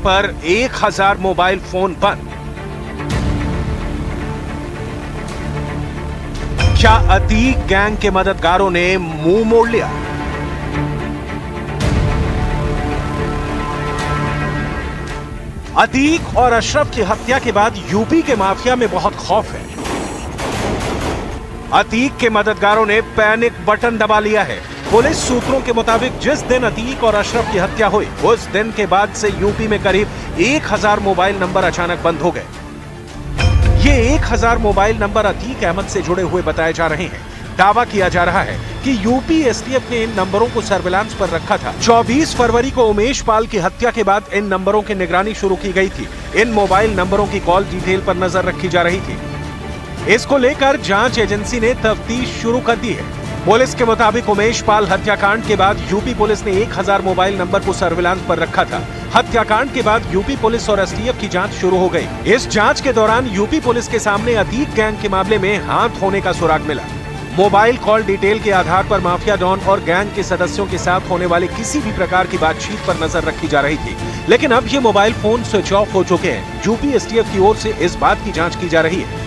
पर 1000 mobile phone बंद। क्या अतीक गैंग के मददगारों ने मुंह मोड़ लिया? अतीक और अशरफ की हत्या के बाद यूपी के माफिया में बहुत खौफ है। अतीक के मददगारों ने पैनिक बटन दबा लिया है। पुलिस सूत्रों के मुताबिक जिस दिन अतीक और अशरफ की हत्या हुई उस दिन के बाद से यूपी में करीब 1000 मोबाइल नंबर अचानक बंद हो गए। ये 1000 मोबाइल नंबर अतीक अहमद से जुड़े हुए बताए जा रहे हैं। दावा किया जा रहा है कि यूपी एसटीएफ ने इन नंबरों को सर्विलांस पर रखा था। 24 फरवरी को उमेश पाल की हत्या के बाद इन नंबरों की निगरानी शुरू की गई थी। इन मोबाइल नंबरों की कॉल डिटेल पर नजर रखी जा रही थी। इसको लेकर जांच एजेंसी ने तफ्तीश शुरू कर दी है। पुलिस के मुताबिक उमेश पाल हत्याकांड के बाद यूपी पुलिस ने 1000 मोबाइल नंबर को सर्विलांस पर रखा था। हत्याकांड के बाद यूपी पुलिस और एसटीएफ की जांच शुरू हो गई। इस जांच के दौरान यूपी पुलिस के सामने अतीक गैंग के मामले में हाथ होने का सुराग मिला। मोबाइल कॉल डिटेल के आधार पर माफिया डॉन और गैंग के सदस्यों के साथ होने वाली किसी भी प्रकार की बातचीत पर नजर रखी जा रही थी, लेकिन अब ये मोबाइल फोन स्विच ऑफ हो चुके हैं। यूपी एसटीएफ की ओर से इस बात की जांच की जा रही है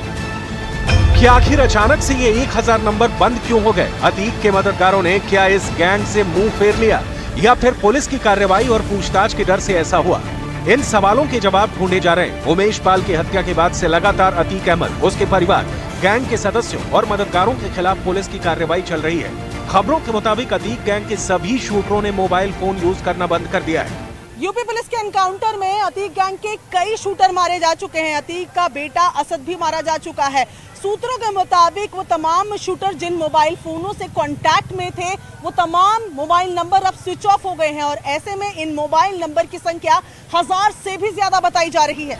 कि आखिर अचानक से ये 1000 नंबर बंद क्यों हो गए। अतीक के मददगारों ने क्या इस गैंग से मुंह फेर लिया या फिर पुलिस की कार्रवाई और पूछताछ के डर से ऐसा हुआ? इन सवालों के जवाब ढूंढे जा रहे हैं। उमेश पाल की हत्या के बाद से लगातार अतीक अहमद, उसके परिवार, गैंग के सदस्यों और मददगारों के खिलाफ पुलिस की कार्रवाई चल रही है। खबरों के मुताबिक अतीक गैंग के सभी शूटरों ने मोबाइल फोन यूज करना बंद कर दिया है। यूपी पुलिस के एनकाउंटर में अतीक गैंग के कई शूटर मारे जा चुके हैं। अतीक का बेटा असद भी मारा जा चुका है। सूत्रों के मुताबिक वो तमाम शूटर जिन मोबाइल फोनों से कांटेक्ट में थे वो तमाम मोबाइल नंबर अब स्विच ऑफ हो गए हैं और ऐसे में इन मोबाइल नंबर की संख्या 1000 से भी ज्यादा बताई जा रही है।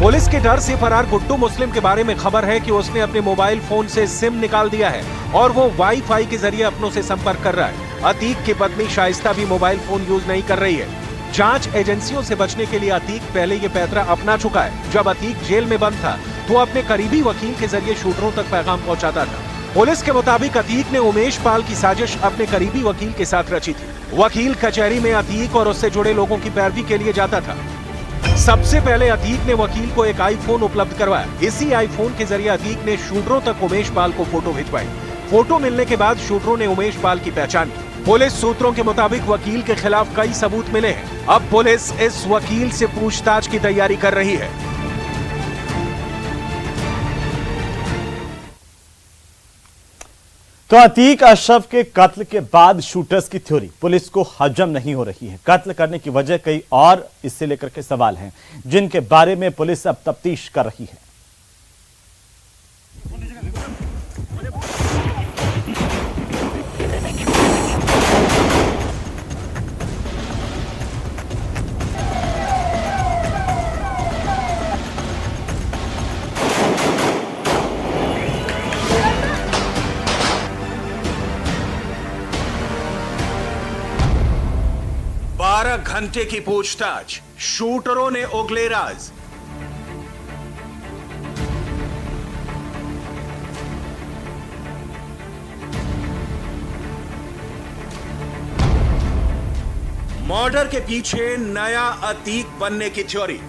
पुलिस के डर से फरार गुड्डू मुस्लिम के बारे में खबर है कि उसने अपने मोबाइल फोन से सिम निकाल दिया है और वो वाईफाई के जरिए अपनों से संपर्क कर रहा है। अतीक की पत्नी शाइस्ता भी मोबाइल फोन यूज नहीं कर रही है। जांच एजेंसियों से बचने के लिए अतीक पहले ये पैतरा अपना चुका है। जब अतीक जेल में बंद था तो अपने करीबी वकील के जरिए शूटरों तक पैगाम पहुंचाता था। पुलिस के मुताबिक अतीक ने उमेश पाल की साजिश अपने करीबी वकील के साथ रची थी। वकील कचहरी में अतीक और उससे जुड़े लोगों की पैरवी के लिए जाता था। सबसे पहले अतीक ने वकील को एक आईफोन उपलब्ध करवाया। इसी आईफोन के जरिए अतीक ने शूटरों तक उमेश पाल को फोटो भिजवाई। फोटो मिलने के बाद शूटरों ने उमेश पाल की पहचान की। पुलिस सूत्रों के मुताबिक वकील के खिलाफ कई सबूत मिले हैं। अब पुलिस इस वकील से पूछताछ की तैयारी कर रही है। तो अतीक अशरफ के कत्ल के बाद शूटर्स की थ्योरी पुलिस को हजम नहीं हो रही है। कत्ल करने की वजह कई और इससे लेकर के सवाल हैं जिनके बारे में पुलिस अब तफ्तीश कर रही है। घंटे की पूछताछ, शूटरों ने उगले राज। मर्डर के पीछे नया अतीक बनने की थ्योरी।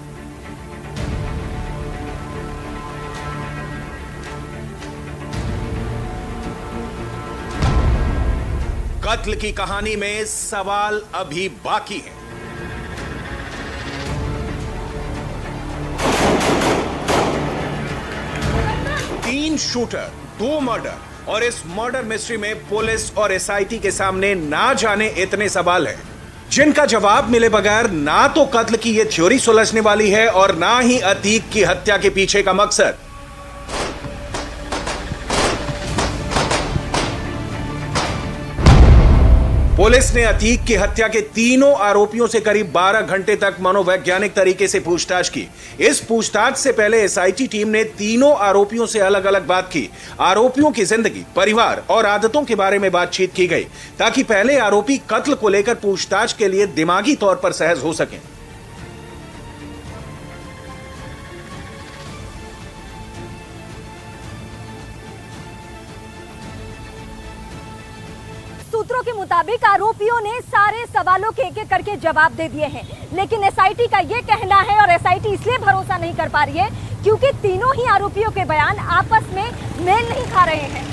कत्ल की कहानी में सवाल अभी बाकी है। तीन शूटर, 2 मर्डर और इस मर्डर मिस्ट्री में पुलिस और एसआईटी के सामने ना जाने इतने सवाल हैं जिनका जवाब मिले बगैर ना तो कत्ल की यह थ्योरी सुलझने वाली है और ना ही अतीक की हत्या के पीछे का मकसद। पुलिस ने अतीक की हत्या के तीनों आरोपियों से करीब 12 घंटे तक मनोवैज्ञानिक तरीके से पूछताछ की। इस पूछताछ से पहले एसआईटी टीम ने तीनों आरोपियों से अलग अलग बात की। आरोपियों की जिंदगी, परिवार और आदतों के बारे में बातचीत की गई ताकि पहले आरोपी कत्ल को लेकर पूछताछ के लिए दिमागी तौर पर सहज हो सकें। सूत्रों के मुताबिक आरोपियों ने सारे सवालों के एक एक करके जवाब दे दिए हैं, लेकिन एसआईटी का ये कहना है और एसआईटी इसलिए भरोसा नहीं कर पा रही है क्योंकि तीनों ही आरोपियों के बयान आपस में मेल नहीं खा रहे हैं।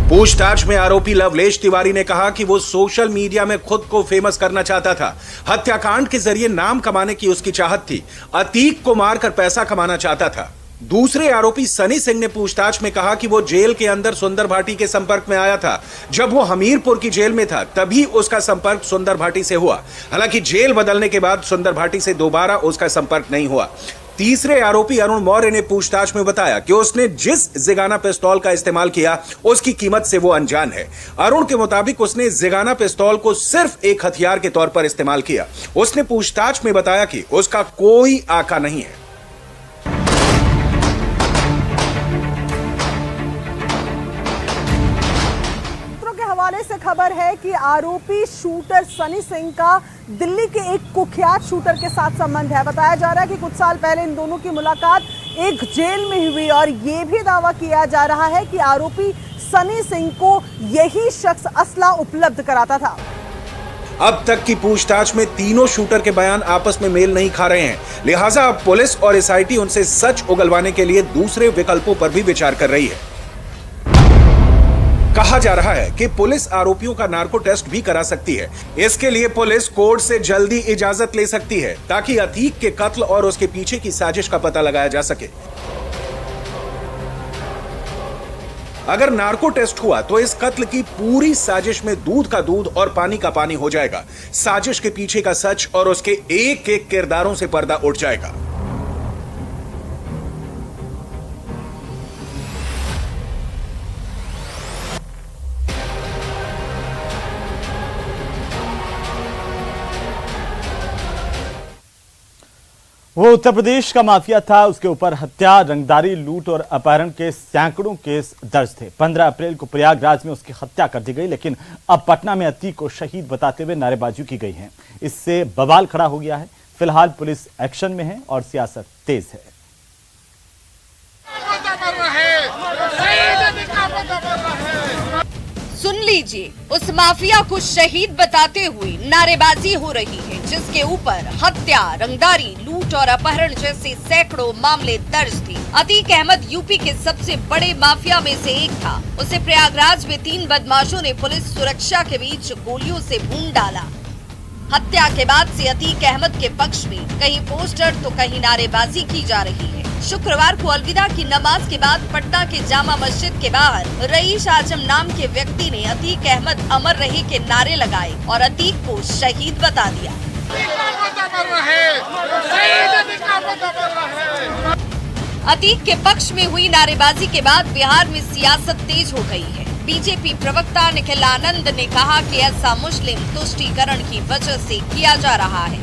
पूछताछ में आरोपी लवलेश तिवारी ने कहा कि वो सोशल मीडिया में खुद को फेमस करना चाहता था। हत्याकांड के जरिए नाम कमाने की उसकी चाहत थी। अतीक को मारकर पैसा कमाना चाहता था। दूसरे आरोपी सनी सिंह ने पूछताछ में कहा कि वो जेल के अंदर सुंदर भाटी के संपर्क में आया था। जब वो हमीरपुर की जेल में था तभी उसका संपर्क सुंदर भाटी से हुआ। हालांकि जेल बदलने के बाद सुंदर भाटी से दोबारा उसका संपर्क नहीं हुआ। तीसरे आरोपी अरुण मौर्य ने पूछताछ में बताया कि उसने जिस जिगाना पिस्तौल का इस्तेमाल किया उसकी कीमत से वो अनजान है। अरुण के मुताबिक उसने जिगाना पिस्तौल को सिर्फ एक हथियार के तौर पर इस्तेमाल किया। उसने पूछताछ में बताया कि उसका कोई आका नहीं है। हवाले से खबर है कि आरोपी शूटर सनी सिंह का दिल्ली के एक कुख्यात शूटर के साथ संबंध है। बताया जा रहा है कि कुछ साल पहले इन दोनों की मुलाकात एक जेल में हुई और ये भी दावा किया जा रहा है कि आरोपी सनी सिंह को यही शख्स असला उपलब्ध कराता था। अब तक की पूछताछ में तीनों शूटर के बयान आपस में मेल नहीं खा रहे हैं, लिहाजा अब पुलिस और एसआईटी उनसे सच उगलवाने के लिए दूसरे विकल्पों पर भी विचार कर रही है। कहा जा रहा है कि पुलिस आरोपियों का नार्को टेस्ट भी करा सकती है। इसके लिए पुलिस कोर्ट से जल्दी इजाजत ले सकती है ताकि अतीक के कत्ल और उसके पीछे की साजिश का पता लगाया जा सके। अगर नार्को टेस्ट हुआ तो इस कत्ल की पूरी साजिश में दूध का दूध और पानी का पानी हो जाएगा। साजिश के पीछे का सच और उसके एक एक किरदारों से पर्दा उठ जाएगा। वो उत्तर प्रदेश का माफिया था। उसके ऊपर हत्या, रंगदारी, लूट और अपहरण के सैकड़ों केस दर्ज थे। 15 अप्रैल को प्रयागराज में उसकी हत्या कर दी गई, लेकिन अब पटना में अतीक को शहीद बताते हुए नारेबाजी की गई है। इससे बवाल खड़ा हो गया है। फिलहाल पुलिस एक्शन में है और सियासत तेज है। सुन लीजिए, उस माफिया को शहीद बताते हुए नारेबाजी हो रही है, जिसके ऊपर हत्या, रंगदारी, लूट और अपहरण जैसे सैकड़ों मामले दर्ज थे। अतीक अहमद यूपी के सबसे बड़े माफिया में से एक था। उसे प्रयागराज में 3 बदमाशों ने पुलिस सुरक्षा के बीच गोलियों से भून डाला। हत्या के बाद से अतीक अहमद के पक्ष में कहीं पोस्टर तो कहीं नारेबाजी की जा रही है। शुक्रवार को अलविदा की नमाज के बाद पटना के जामा मस्जिद के बाहर रईस आजम नाम के व्यक्ति ने अतीक अहमद अमर रहे के नारे लगाए और अतीक को शहीद बता दिया। अतीक के पक्ष में हुई नारेबाजी के बाद बिहार में सियासत तेज हो गई है। बीजेपी प्रवक्ता निखिल आनंद ने कहा कि ऐसा मुस्लिम तुष्टीकरण की वजह से किया जा रहा है।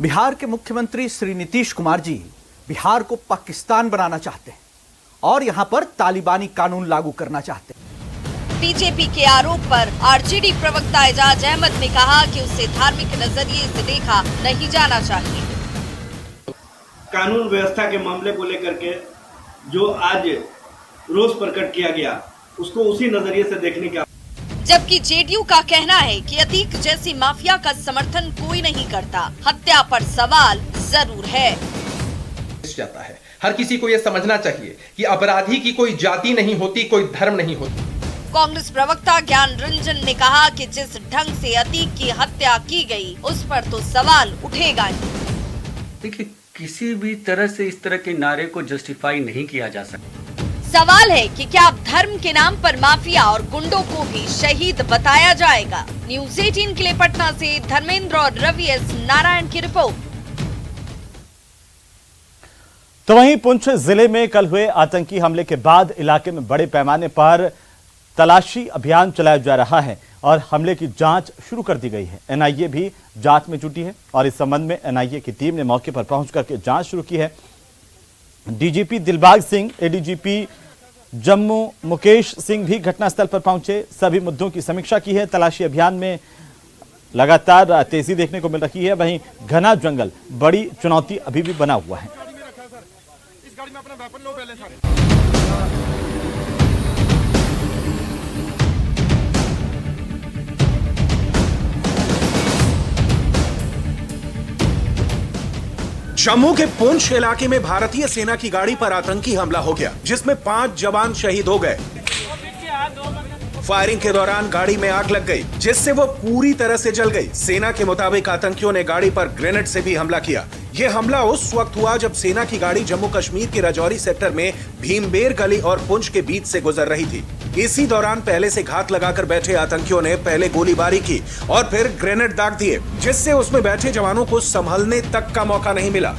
बिहार के मुख्यमंत्री श्री नीतीश कुमार जी बिहार को पाकिस्तान बनाना चाहते हैं और यहाँ पर तालिबानी कानून लागू करना चाहते हैं। बीजेपी के आरोप पर आरजेडी प्रवक्ता एजाज अहमद ने कहा कि उसे धार्मिक नजरिए से देखा नहीं जाना चाहिए। कानून व्यवस्था के मामले को लेकर के जो आज रोष प्रकट किया गया, उसको उसी नजरिए से देखने का। जबकि जेडीयू का कहना है कि अतीक जैसी माफिया का समर्थन कोई नहीं करता। हत्या पर सवाल जरूर है। जाता है। हर किसी को यह समझना चाहिए कि अपराधी की कोई जाति नहीं होती, कोई धर्म नहीं होती। कांग्रेस प्रवक्ता ज्ञान रंजन ने कहा कि जिस ढंग से अतीक की हत्या की गई, उस पर तो सवाल उठेगा ही। देखिए, किसी भी तरह से इस तरह के नारे को जस्टिफाई नहीं किया जा सकता। सवाल है कि क्या अब धर्म के नाम पर माफिया और गुंडों को भी शहीद बताया जाएगा। न्यूज़ 18 के लिए पटना से धर्मेंद्र और रवि एस नारायण की रिपोर्ट। तो वहीं पुंछ जिले में कल हुए आतंकी हमले के बाद इलाके में बड़े पैमाने पर तलाशी अभियान चलाया जा रहा है और हमले की जांच शुरू कर दी गई है। एनआईए भी जांच में जुटी है और इस संबंध में एनआईए की टीम ने मौके पर पहुंच करके जांच शुरू की है। डीजीपी दिलबाग सिंह, एडीजीपी जम्मू मुकेश सिंह भी घटनास्थल पर पहुंचे, सभी मुद्दों की समीक्षा की है। तलाशी अभियान में लगातार तेजी देखने को मिल रही है। वहीं घना जंगल बड़ी चुनौती अभी भी बना हुआ है। गाड़ी में अपना वेपन लो पहले सारे। जम्मू के पुंछ इलाके में भारतीय सेना की गाड़ी पर आतंकी हमला हो गया, जिसमें 5 जवान शहीद हो गए। फायरिंग के दौरान गाड़ी में आग लग गई, जिससे वो पूरी तरह से जल गई। सेना के मुताबिक आतंकियों ने गाड़ी पर ग्रेनेड से भी हमला किया। ये हमला उस वक्त हुआ जब सेना की गाड़ी जम्मू कश्मीर के राजौरी सेक्टर में भीमबेर गली और पुंछ के बीच से गुजर रही थी। इसी दौरान पहले से घात लगाकर बैठे आतंकियों ने पहले गोलीबारी की और फिर ग्रेनेड दाग दिए, जिससे उसमें बैठे जवानों को संभलने तक का मौका नहीं मिला।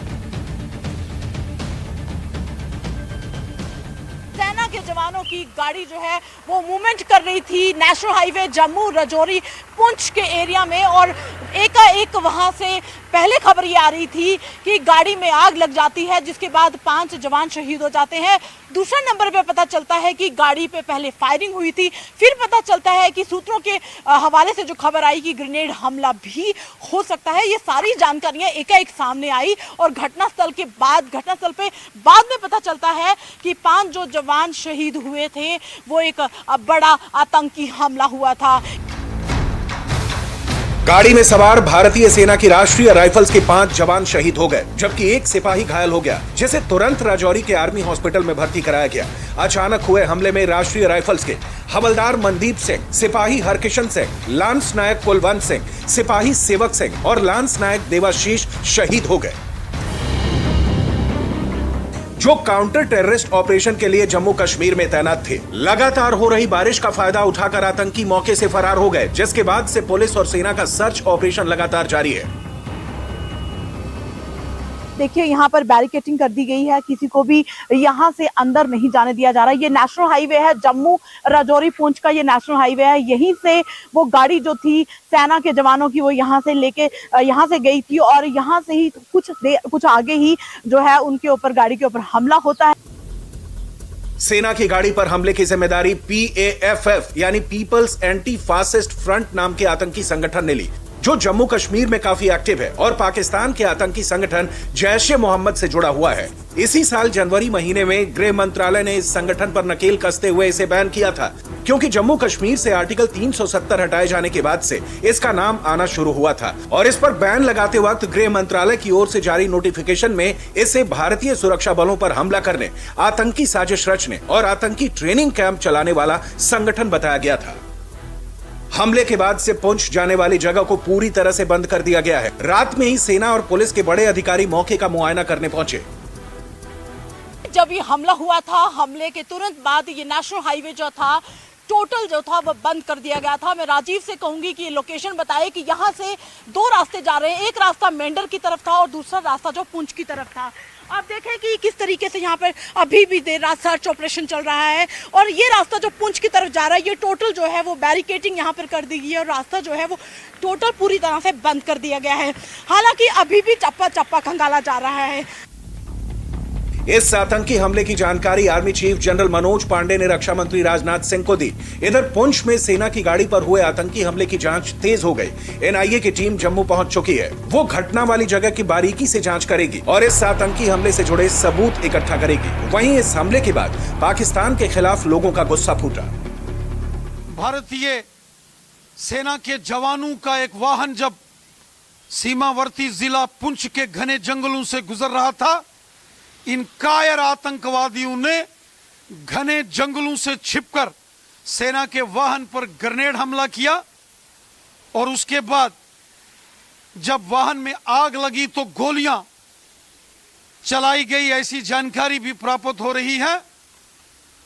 सेना के जवानों की गाड़ी जो है वो मूवमेंट कर रही थी नेशनल हाईवे जम्मू राजौरी पुंछ के एरिया में, और एकाएक वहां से पहले खबर ये आ रही थी कि गाड़ी में आग लग जाती है, जिसके बाद 5 जवान शहीद हो जाते हैं। दूसरा नंबर पे पता चलता है कि गाड़ी पे पहले फायरिंग हुई थी, फिर पता चलता है कि सूत्रों के हवाले से जो खबर आई कि ग्रेनेड हमला भी हो सकता है। ये सारी जानकारियां एकाएक सामने आई और घटनास्थल पे बाद में पता चलता है कि 5 जो जवान शहीद हुए थे वो एक बड़ा आतंकी हमला हुआ था। गाड़ी में सवार भारतीय सेना की राष्ट्रीय राइफल्स के 5 जवान शहीद हो गए, जबकि एक सिपाही घायल हो गया, जिसे तुरंत राजौरी के आर्मी हॉस्पिटल में भर्ती कराया गया। अचानक हुए हमले में राष्ट्रीय राइफल्स के हवलदार मनदीप सिंह, सिपाही हरकिशन सिंह, लांस नायक कुलवंत सिंह, सिपाही सेवक सिंह और लांस नायक देवाशीष शहीद हो गए। जो काउंटर टेररिस्ट ऑपरेशन के लिए जम्मू कश्मीर में तैनात थे। लगातार हो रही बारिश का फायदा उठाकर आतंकी मौके से फरार हो गए, जिसके बाद से पुलिस और सेना का सर्च ऑपरेशन लगातार जारी है। देखिए यहाँ पर बैरिकेडिंग कर दी गई है, किसी को भी यहाँ से अंदर नहीं जाने दिया जा रहा है। ये नेशनल हाईवे है, जम्मू राजौरी पुंछ का ये नेशनल हाईवे है। यहीं से वो गाड़ी जो थी सेना के जवानों की वो यहाँ से लेके यहाँ से गई थी और यहाँ से ही कुछ आगे ही जो है उनके ऊपर गाड़ी के ऊपर हमला होता है। सेना की गाड़ी पर हमले की जिम्मेदारी PAFF यानी पीपल्स एंटी फासिस्ट फ्रंट नाम के आतंकी संगठन ने ली, जो जम्मू कश्मीर में काफी एक्टिव है और पाकिस्तान के आतंकी संगठन जैश-ए-मोहम्मद से जुड़ा हुआ है। इसी साल जनवरी महीने में गृह मंत्रालय ने इस संगठन पर नकेल कसते हुए इसे बैन किया था, क्योंकि जम्मू कश्मीर से आर्टिकल 370 हटाए जाने के बाद से इसका नाम आना शुरू हुआ था और इस पर बैन लगाते वक्त गृह मंत्रालय की ओर से जारी नोटिफिकेशन में इसे भारतीय सुरक्षा बलों पर हमला करने, आतंकी साजिश रचने और आतंकी ट्रेनिंग कैंप चलाने वाला संगठन बताया गया था। हमले के बाद से पुंछ जाने वाली जगह को पूरी तरह से बंद कर दिया गया है। रात में ही सेना और पुलिस के बड़े अधिकारी मौके का मुआयना करने पहुंचे। जब ये हमला हुआ था, हमले के तुरंत बाद ये नेशनल हाईवे जो था टोटल जो था वो बंद कर दिया गया था। मैं राजीव से कहूंगी कि ये लोकेशन बताए कि यहाँ से 2 रास्ते जा रहे हैं, एक रास्ता मेंढर की तरफ था और दूसरा रास्ता जो पुंछ की तरफ था। आप देखें कि किस तरीके से यहाँ पर अभी भी देर रात सर्च ऑपरेशन चल रहा है और ये रास्ता जो पुंछ की तरफ जा रहा है ये टोटल जो है वो बैरिकेडिंग यहाँ पर कर दी गई है और रास्ता जो है वो टोटल पूरी तरह से बंद कर दिया गया है। हालांकि अभी भी चप्पा चप्पा खंगाला जा रहा है। इस आतंकी हमले की जानकारी army chief general Manoj Pande ने रक्षा मंत्री राजनाथ सिंह को दी। इधर पुंछ में सेना की गाड़ी पर हुए आतंकी हमले की जांच तेज हो गई। NIA की टीम जम्मू पहुंच चुकी है। वो घटना वाली जगह की बारीकी से जांच करेगी और इस आतंकी हमले से जुड़े सबूत इकट्ठा करेगी। वहीं इस हमले के बाद पाकिस्तान के खिलाफ लोगों का गुस्सा फूटा। भारतीय सेना के जवानों का एक वाहन जब सीमावर्ती जिला पुंछ के घने जंगलों से गुजर रहा था, इन कायर आतंकवादियों ने घने जंगलों से छिपकर सेना के वाहन पर ग्रेनेड हमला किया और उसके बाद जब वाहन में आग लगी तो गोलियां चलाई गई, ऐसी जानकारी भी प्राप्त हो रही है।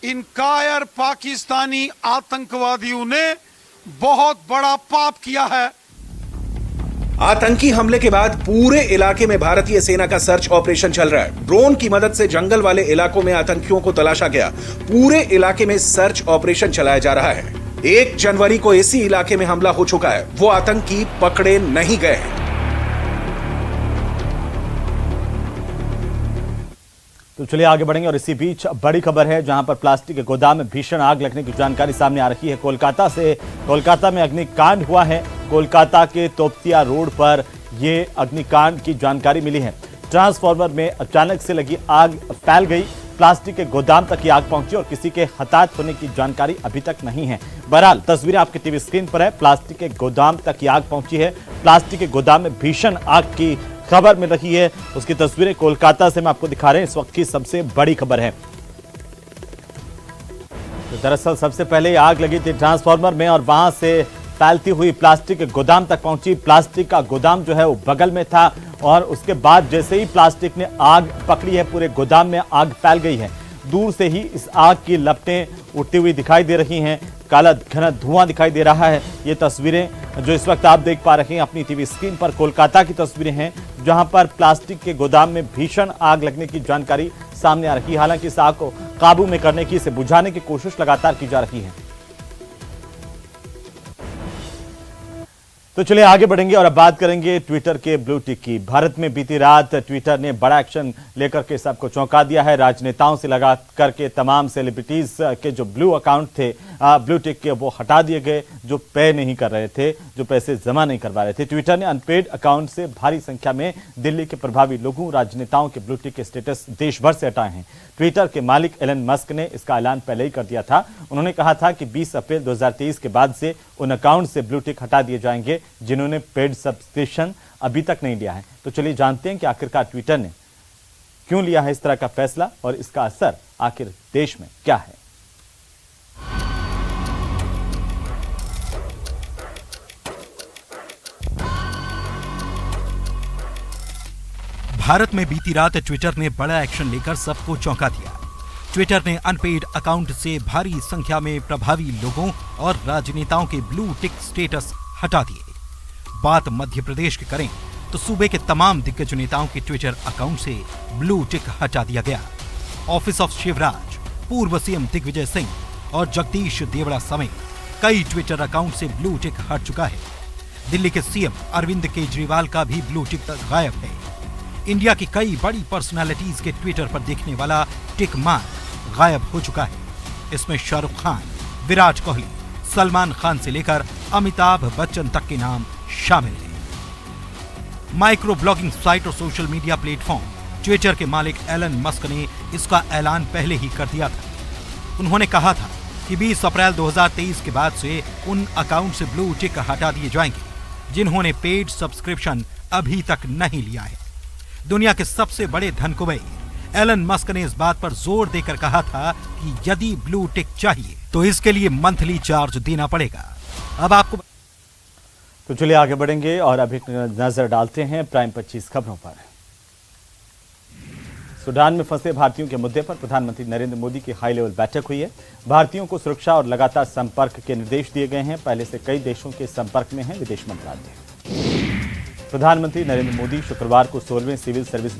इन कायर पाकिस्तानी आतंकवादियों ने बहुत बड़ा पाप किया है। आतंकी हमले के बाद पूरे इलाके में भारतीय सेना का सर्च ऑपरेशन चल रहा है। ड्रोन की मदद से जंगल वाले इलाकों में आतंकियों को तलाशा गया। पूरे इलाके में सर्च ऑपरेशन चलाया जा रहा है। 1 जनवरी को इसी इलाके में हमला हो चुका है। वो आतंकी पकड़े नहीं गए हैं। तो चलिए आगे बढ़ेंगे और इसी बीच बड़ी खबर है जहां पर प्लास्टिक के गोदाम में भीषण आग लगने की जानकारी सामने आ रही है। कोलकाता में अग्निकांड हुआ है। कोलकाता के तोपतिया रोड पर यह अग्निकांड की जानकारी मिली है। ट्रांसफार्मर में अचानक से लगी आग फैल गई, प्लास्टिक के गोदाम तक ये आग पहुंची और किसी के हताहत होने की जानकारी अभी तक नहीं है। बहरहाल तस्वीरें आपके टीवी स्क्रीन पर है। प्लास्टिक के गोदाम तक ये आग पहुंची है। प्लास्टिक के गोदाम में भीषण आग की खबर मिल रही है उसकी तस्वीरें कोलकाता से हम आपको दिखा रहे हैं। इस वक्त की सबसे बड़ी खबर है। तो दरअसल सबसे पहले आग लगी थी ट्रांसफार्मर में और वहां से फैलती हुई प्लास्टिक के गोदाम तक पहुंची। प्लास्टिक का गोदाम जो है वो बगल में था और उसके बाद जैसे ही प्लास्टिक ने आग पकड़ी है पूरे गोदाम में आग फैल गई है। दूर से ही इस आग की लपटें उठती हुई दिखाई दे रही हैं, काला घना धुआं दिखाई दे रहा है। ये तस्वीरें जो इस वक्त आप देख पा रहे हैं अपनी टीवी स्क्रीन पर कोलकाता की तस्वीरें हैं, जहां पर प्लास्टिक के गोदाम में भीषण आग लगने की जानकारी सामने आ रही है। हालांकि इस आग को काबू में करने की, इसे बुझाने की कोशिश लगातार की जा रही है। तो चलिए आगे बढ़ेंगे और अब बात करेंगे ट्विटर के ब्लू टिक की। भारत में बीती रात ट्विटर ने बड़ा एक्शन लेकर के सबको चौंका दिया है। राजनेताओं से लगा करके तमाम सेलिब्रिटीज के जो ब्लू अकाउंट थे, ब्लू टिक के, वो हटा दिए गए, जो पे नहीं कर रहे थे, जो पैसे जमा नहीं करवा रहे थे। ट्विटर ने अनपेड अकाउंट से भारी संख्या में दिल्ली के प्रभावी लोगों, राजनेताओं के ब्लू टिक के स्टेटस देश भर से हटाए हैं। ट्विटर के मालिक एलन मस्क ने इसका ऐलान पहले ही कर दिया था। उन्होंने कहा था कि 20 अप्रैल 2023 के बाद से उन अकाउंट से ब्लू टिक हटा दिए जाएंगे जिन्होंने पेड सब्सक्रिप्शन अभी तक नहीं लिया है। तो चलिए जानते हैं कि आखिरकार ट्विटर ने क्यों लिया है इस तरह का फैसला और इसका असर आखिर देश में क्या है। भारत में बीती रात ट्विटर ने बड़ा एक्शन लेकर सबको चौंका दिया। ट्विटर ने अनपेड अकाउंट से भारी संख्या में प्रभावी लोगों और राजनेताओं के ब्लू टिक स्टेटस हटा दिए। बात मध्य प्रदेश की करें तो सूबे के तमाम दिग्गज नेताओं के ट्विटर अकाउंट से ब्लू टिक हटा दिया गया। ऑफिस ऑफ शिवराज, पूर्व सीएम दिग्विजय सिंह और जगदीश देवड़ा समेत कई ट्विटर अकाउंट से ब्लू टिक हट चुका है। दिल्ली के सीएम अरविंद केजरीवाल का भी ब्लू टिक गायब है। इंडिया की कई बड़ी पर्सनालिटीज के ट्विटर पर देखने वाला टिक मार्क गायब हो चुका है। इसमें शाहरुख खान, विराट कोहली, सलमान खान से लेकर अमिताभ बच्चन तक के नाम शामिल हैं। माइक्रो ब्लॉगिंग साइट और सोशल मीडिया प्लेटफॉर्म ट्विटर के मालिक एलन मस्क ने इसका ऐलान पहले ही कर दिया था। उन्होंने कहा था कि 20 अप्रैल 2023 के बाद से उन अकाउंट से ब्लू टिक हटा दिए जाएंगे जिन्होंने पेड सब्सक्रिप्शन अभी तक नहीं लिया है। दुनिया के सबसे बड़े धनकुबेर एलन मस्क ने इस बात पर जोर देकर कहा था कि यदि ब्लू टिक चाहिए तो इसके लिए मंथली चार्ज देना पड़ेगा। अब आपको तो चलिए आगे बढ़ेंगे और अभी नजर डालते हैं प्राइम 25 खबरों पर। सूडान में फंसे भारतीयों के मुद्दे पर प्रधानमंत्री नरेंद्र मोदी की हाई लेवल बैठक हुई है। भारतीयों को सुरक्षा और लगातार संपर्क के निर्देश दिए गए हैं। पहले से कई देशों के संपर्क में है विदेश मंत्रालय। प्रधानमंत्री नरेंद्र मोदी शुक्रवार को 16वें सिविल सर्विस